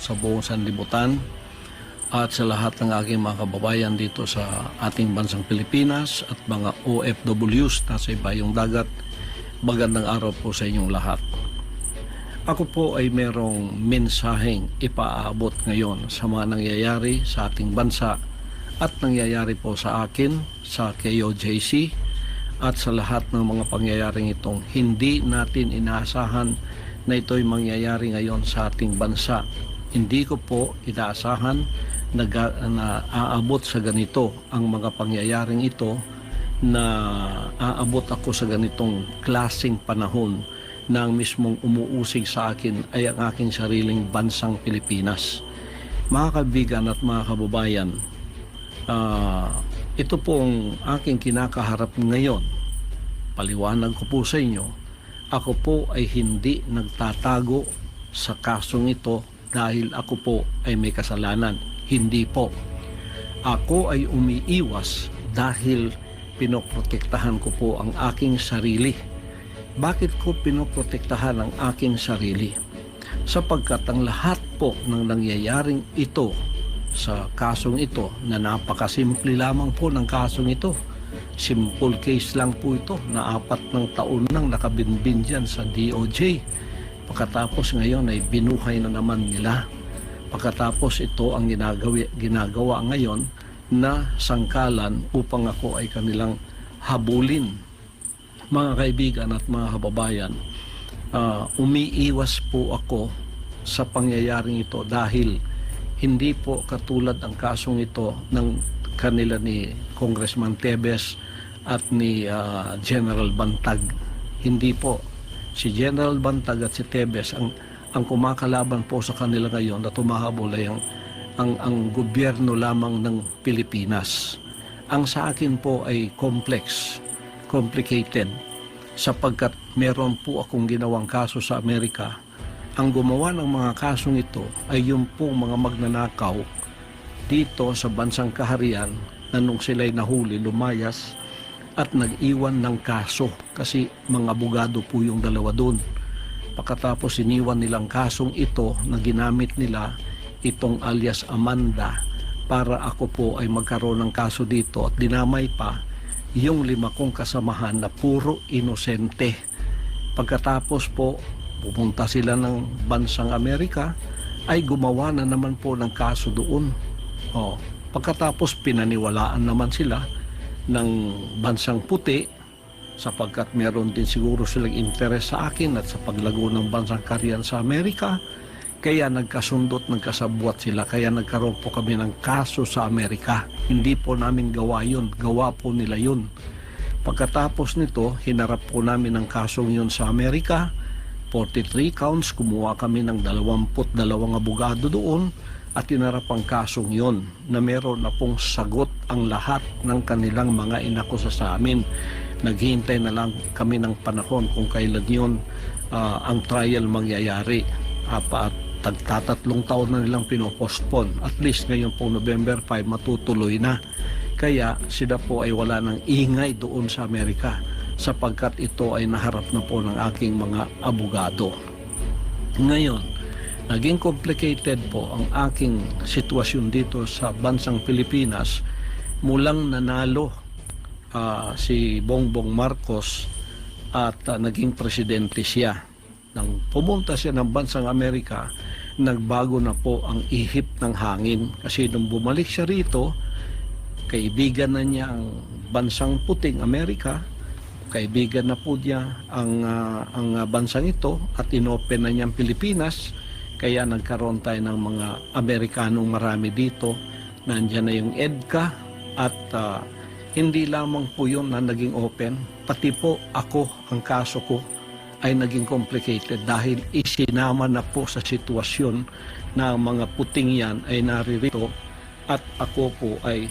sa buong sanlibutan at sa lahat ng aking mga kababayan dito sa ating bansang Pilipinas at mga OFWs na sa ibayong dagat. Magandang araw po sa inyong lahat. Ako po ay merong mensaheng ipaabot ngayon sa mga nangyayari sa ating bansa at nangyayari po sa akin, sa KOJC at sa lahat ng mga pangyayaring itong hindi natin inaasahan na ito'y mangyayari ngayon sa ating bansa. Hindi ko po inaasahan na aabot sa ganito ang mga pangyayaring ito, na aabot ako sa ganitong klaseng panahon na ang mismong umuusig sa akin ay ang aking sariling bansang Pilipinas. Mga kaibigan at mga kababayan, ito pong aking kinakaharap ngayon. Paliwanag ko po sa inyo, ako po ay hindi nagtatago sa kasong ito dahil ako po ay may kasalanan. Hindi po. Ako ay umiiwas dahil pinoprotektahan ko po ang aking sarili. Bakit ko pinoprotektahan ang aking sarili? Sapagkat ang lahat po ng nangyayaring ito sa kasong ito, na napakasimple lamang po ng kasong ito. Simple case lang po ito na 4 taon nang nakabinbin dyan sa DOJ. Pagkatapos ngayon ay binuhay na naman nila. Pagkatapos ito ang ginagawa ngayon na sangkalan upang ako ay kanilang habulin. Mga kaibigan at mga kababayan, umiiwas po ako sa pangyayaring ito dahil hindi po katulad ang kasong ito ng kanila ni Congressman Tebes at ni General Bantag. Hindi po. Si General Bantag at si Tebes ang kumakalaban po sa kanila ngayon na tumahabol ay ang gobyerno lamang ng Pilipinas. Ang sa akin po ay complicated, sapagkat meron po akong ginawang kaso sa Amerika. Ang gumawa ng mga kasong ito ay yung pong mga magnanakaw dito sa bansang kaharian na nung sila'y nahuli, lumayas at nag-iwan ng kaso kasi mga abogado po yung dalawa doon. Pagkatapos iniwan nilang kasong ito na ginamit nila itong alias Amanda para ako po ay magkaroon ng kaso dito, at dinamay pa yung 5 kong kasamahan na puro inosente. Pagkatapos po pumunta sila ng bansang Amerika, ay gumawa na naman po ng kaso doon. Pagkatapos pinaniwalaan naman sila ng bansang puti, sapagkat meron din siguro silang interes sa akin at sa paglago ng bansang kaharian sa Amerika. Kaya nagkasundot, nagkasabwat sila. Kaya nagkaroon po kami ng kaso sa Amerika. Hindi po namin gawa yun. Gawa po nila yun. Pagkatapos nito, hinarap po namin ang kasong yun sa Amerika. 43 counts. Kumuha kami ng 22 abogado doon. At hinarap ang kasong yun na meron na pong sagot ang lahat ng kanilang mga inakusa sa amin. Naghihintay na lang kami ng panahon kung kailan yun ang trial mangyayari. Tagtatatlong taon na nilang pinopostpone. At least ngayon po November 5 matutuloy na. Kaya sila po ay wala ng ingay doon sa Amerika, sapagkat ito ay naharap na po ng aking mga abogado. Ngayon, naging complicated po ang aking sitwasyon dito sa bansang Pilipinas mulang nanalo si Bongbong Marcos at naging presidente siya. Nang pumunta siya ng bansang Amerika, nagbago na po ang ihip ng hangin. Kasi nung bumalik siya rito, kaibigan na niya ang bansang puting Amerika, kaibigan na po niya ang bansang ito, at inopen na niya ang Pilipinas. Kaya nagkaroon tayo ng mga Amerikanong marami dito. Nandiyan na yung EDCA at hindi lamang po yun na naging open, pati po ako, ang kaso ko ay naging complicated dahil isinama na po sa sitwasyon na mga puting yan ay naririto, at ako po ay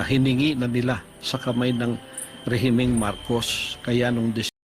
hiningi na nila sa kamay ng rehimeng Marcos. Kaya nung